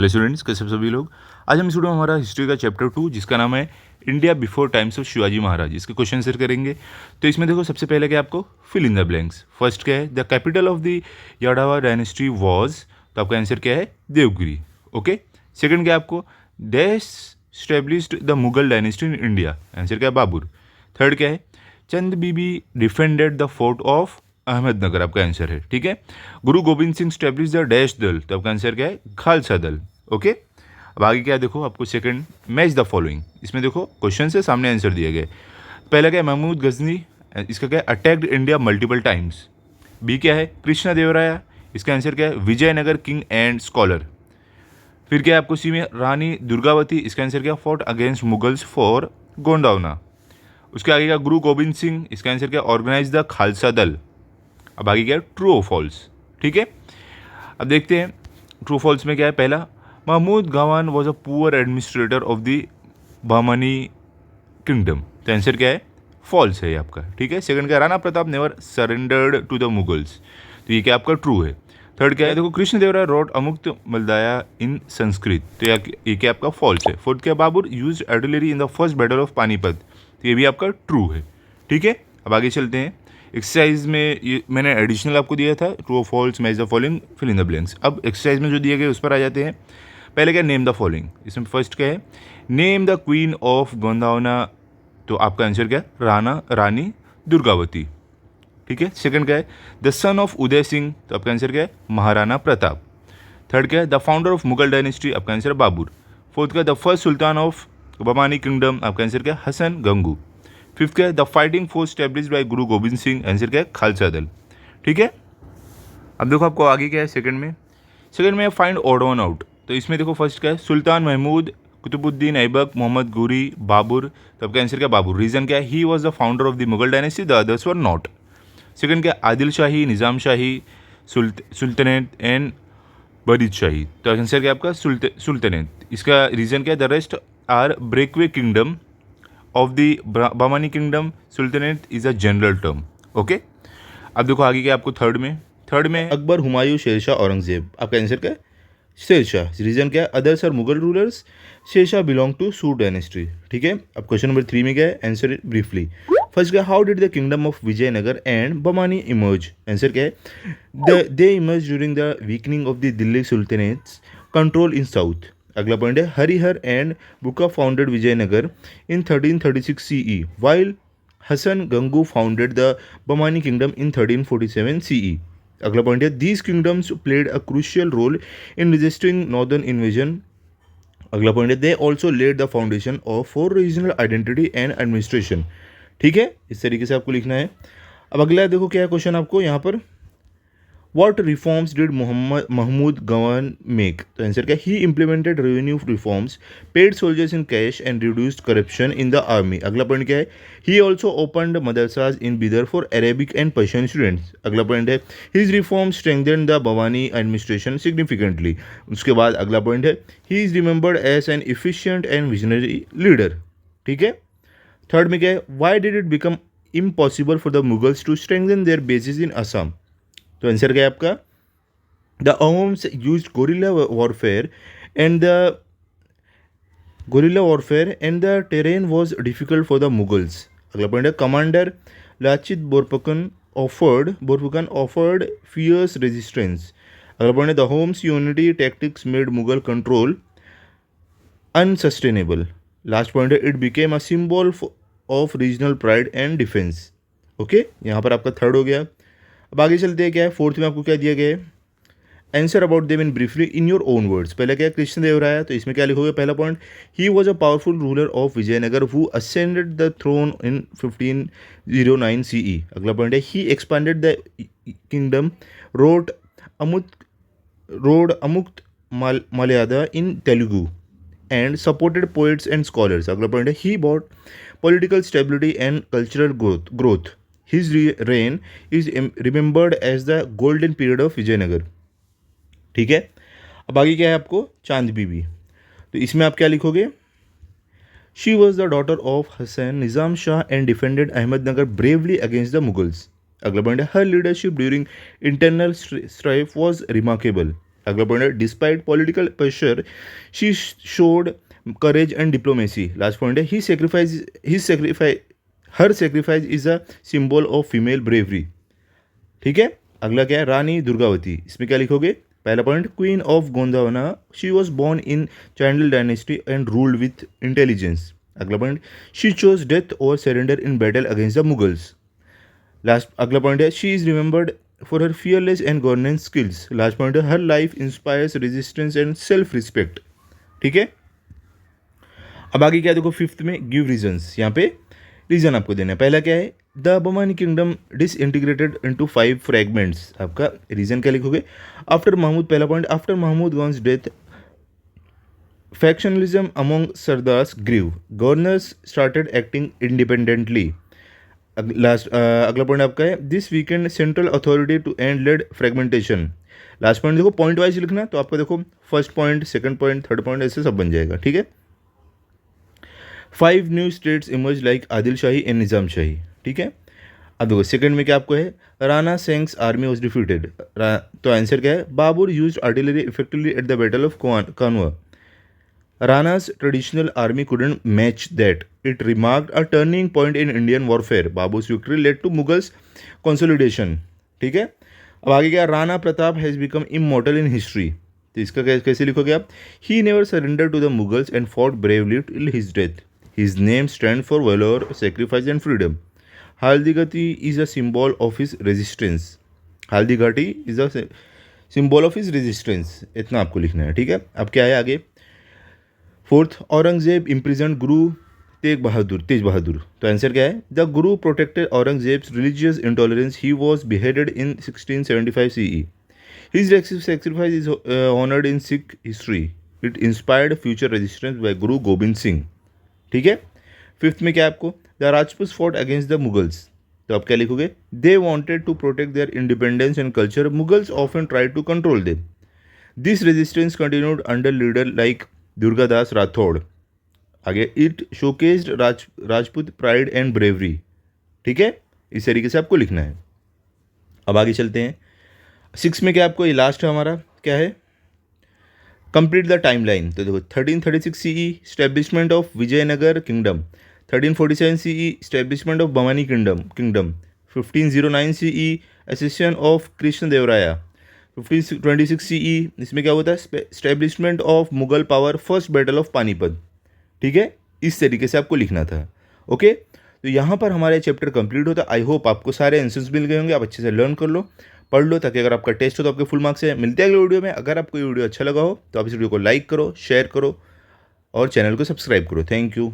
Hello students, कैसे सभी लोग। आज हम स्टूडेंट हमारा हिस्ट्री का चैप्टर 2 जिसका नाम है India before times of Shivaji Maharaj, इसके क्वेश्चन आंसर करेंगे। तो इसमें देखो, सबसे पहले क्या आपको fill in the blanks. First क्या है, the capital of the Yadava dynasty was, तो आपका आंसर क्या है, देवगिरी। ओके। सेकंड क्या है आपको, dash established the Mughal dynasty in India, answer क्या है, बाबर। थर्ड क्या है, Chand Bibi defended the fort of Ahmednagar, आपका आंसर है। ठीक है। Guru Gobind Singh establish the dash dal, तो आपका आंसर क्या है, खालसा दल। ओके। अब आगे क्या है, देखो आपको सेकंड, मैच द फॉलोइंग। इसमें देखो क्वेश्चन से सामने आंसर दिए गए। पहला क्या है, महमूद गजनी, इसका क्या है, attacked India multiple times. B क्या है, कृष्णा देवराया, इसका आंसर क्या है, विजयनगर किंग एंड स्कॉलर। फिर क्या है आपको सी में, रानी दुर्गावती, इसका आंसर क्या, फॉर्ट अगेंस्ट मुगल्स फॉर गोंडावना। उसके आगे क्या, गुरु गोविंद सिंह, इसका आंसर क्या, ऑर्गेनाइज द खालसा दल। अब आगे क्या है, ट्रू और फॉल्स। ठीक है। अब देखते हैं ट्रू फॉल्स में क्या है। पहला, Mahmud Gawan was a poor administrator of the Bahmani kingdom, तो आंसर क्या है, फॉल्स है ये आपका। ठीक है। सेकंड क्या, Rana Pratap never surrendered to the Mughals, तो ये क्या आपका ट्रू है। थर्ड क्या है, देखो Krishnadevaraya wrote Amuktamalyada in Sanskrit, तो ये क्या आपका फॉल्स है। फोर्थ क्या, Babur used artillery in the first battle of Panipat, तो ये भी आपका ट्रू है। ठीक है। अब आगे चलते हैं। एक्सरसाइज में ये मैंने एडिशनल आपको दिया था, ट्रू और false, match the following, fill in the blanks. अब एक्सरसाइज में जो दिए गए उस पर आ जाते हैं। पहले क्या, नेम द फॉलोइंग। इसमें फर्स्ट क्या है, नेम द क्वीन ऑफ गोंदावना, तो आपका आंसर क्या है, रानी दुर्गावती। ठीक है। सेकंड क्या है, the son of Uday Singh, तो आपका आंसर क्या है, महाराणा प्रताप। थर्ड क्या है, the founder of Mughal dynasty, आपका आंसर बाबर। फोर्थ क्या, the first sultan of Bahmani kingdom, आपका आंसर क्या है, हसन गंगू। फिफ्थ क्या है, the fighting force established by Guru Gobind Singh, answer क्या है, खालसा दल। ठीक है। अब देखो आपको आगे क्या है, सेकंड में फाइंड ऑड वन आउट। तो इसमें देखो फर्स्ट क्या है, सुल्तान महमूद, कुतुबुद्दीन ऐबक, मोहम्मद घुरी, बाबर, तो आपका आंसर क्या, बाबर। रीजन क्या है, he was the founder of the Mughal dynasty, the others were not. Second क्या, आदिल शाही, निज़ाम शाही, सुल्तानेट एंड बरीद शाही, तो आंसर क्या आपका, सुल्तानेट। इसका रीजन क्या है, the rest are breakaway kingdom of the Bahmani kingdom, sultanate is a general term. Okay. अब देखो आगे क्या आपको थर्ड में अकबर, हुमायूं, शेरशाह, औरंगजेब, आपका आंसर क्या है, शेरशाह। रीजन क्या है, others are Mughal rulers, Sher Shah belong to Sur dynasty. ठीक है। अब क्वेश्चन नंबर 3 में क्या है, आंसर ब्रीफली। फर्स्ट क्या, how did the kingdom of Vijayanagar and Bahmani emerge, answer क्या है, they emerge during the weakening of the Delhi sultanate's control in south. अगला पॉइंट है, Harihara and Bukka founded Vijayanagar in 1336 CE while Hasan Gangu founded the Bahmani kingdom in 1347 CE। अगला point है, these kingdoms played a crucial role in resisting northern invasion. अगला point है, they also laid the foundation of for regional identity and administration. ठीक है। इस तरीके से आपको लिखना है। अब अगला देखो क्या है क्वेश्चन आपको यहाँ पर, What reforms did Mahmud Gawan make? तो आंसर क्या, he implemented revenue reforms, paid soldiers in cash and reduced corruption in the army। अगला पॉइंट क्या है, he also opened madrasas in Bidar for Arabic and Persian students। अगला point है, his reforms strengthened the Bhavani administration significantly। उसके बाद अगला point है, he is remembered as an efficient and visionary leader। ठीक है। थर्ड में क्या है, why did it become impossible for the Mughals to strengthen their bases in Assam? तो आंसर क्या है आपका, the Ahoms use guerrilla warfare and the terrain was difficult for the Mughals. अगला पॉइंट है, commander Lachit Borphukan offered fierce resistance. अगला point है, the Ahoms unity tactics made Mughal control unsustainable. Last point है, it became a symbol of regional pride and defence. Okay. यहाँ पर आपका third हो गया। अब आगे चलते हैं, क्या है फोर्थ में आपको क्या दिया गया है, answer about them in briefly in your own words. पहले क्या है, कृष्णदेवराय, तो इसमें क्या लिखोगे, पहला point, he was a powerful ruler of Vijayanagar who ascended the throne in 1509 CE। अगला पॉइंट है, he expanded the kingdom, wrote Amukta Malyada in Telugu and supported poets and scholars. अगला पॉइंट है, he brought political stability and cultural growth. His reign is remembered as the golden period of Vijayanagar. ठीक है। अब आगे क्या है आपको, चांद बीबी, तो इसमें आप क्या लिखोगे, she was the daughter of Hasan Nizam Shah and defended Ahmednagar bravely against the Mughals. अगला पॉइंट है, her leadership during internal strife was remarkable. अगला पॉइंट है despite political pressure she showed courage and diplomacy. Last point है her sacrifice is a symbol of female bravery. ठीक है, अगला क्या है रानी दुर्गावती। इसमें क्या लिखोगे? पहला point queen of Gondwana, she was born in Chandel dynasty and ruled with intelligence. अगला पॉइंट शी चोज डेथ और surrender in battle against the Mughals. Last अगला पॉइंट है she is remembered for her fearless and governance skills. Last point है her life inspires resistance and self respect. ठीक है, अब आगे क्या देखो फिफ्थ में गिव रीजन्स। यहाँ पे रीजन आपको देना है। पहला क्या है the Bahmani kingdom disintegrated into 5 fragments. आपका रीजन क्या लिखोगे? आफ्टर महमूद, पहला point after Mahmud Gawan's death factionalism among Sardars grew. Governors started acting independently. अगला पॉइंट आपका है this weakened central authority to and led fragmentation. Last point देखो पॉइंट वाइज लिखना, तो आपको देखो first point, second point, third point ऐसे सब बन जाएगा। ठीक है, 5 new states emerge like Adil shahi and Nizam Shahi. ठीक है, अब देखो सेकंड में क्या आपको है Rana Sanga's army was defeated. तो आंसर क्या है Babur used artillery effectively at the battle of Khanwa. Rana's traditional army couldn't match that. It remarked a turning point in Indian warfare. Babur's victory led to Mughals consolidation. ठीक है, अब आगे क्या Rana Pratap has become immortal in history. तो इसका कैसे लिखोगे आप? He never surrender to the Mughals and fought bravely till his death. His name stand for valour, sacrifice and freedom. Haldi Ghati is a symbol of his resistance. Haldi Ghati is a symbol of his resistance. इतना आपको लिखना है। ठीक है, अब क्या है आगे? फोर्थ औरंगजेब इम्प्रिजन गुरु तेज बहादुर। तो आंसर क्या है the Guru protected Aurangzeb's religious intolerance, he was beheaded in 1675 CE. His sacrifice is honored in Sikh history. It inspired future resistance by गुरु गोविंद सिंह। ठीक है, फिफ्थ में क्या है आपको the Rajput fought against the Mughals. तो आप क्या लिखोगे? They wanted to protect their independence and culture, Mughals often try to control them. This resistance continued under leader like Durgadas Rathore. आगे it showcased Rajput pride and bravery. ठीक है, इस तरीके से आपको लिखना है। अब आगे चलते हैं 6 में क्या आपको ये लास्ट है हमारा क्या है कंप्लीट द टाइमलाइन। तो देखो 1336 CE establishment of Vijayanagar kingdom, 1347 CE establishment of Bahmani kingdom, 1509 CE accession of Krishna Devaraya, 1526 CE इसमें क्या होता है establishment of Mughal power, first battle of Panipat. ठीक है, इस तरीके से आपको लिखना था। ओके, तो यहाँ पर हमारे चैप्टर कंप्लीट होता है। आई होप आपको सारे आंसर्स मिल गए होंगे, आप अच्छे से लर्न कर लो, पढ़ लो, ताकि अगर आपका टेस्ट हो तो आपके फुल मार्क्स है। मिलते हैं अगले वीडियो में। अगर आपको ये वीडियो अच्छा लगा हो तो आप इस वीडियो को लाइक करो, शेयर करो और चैनल को सब्सक्राइब करो। Thank you.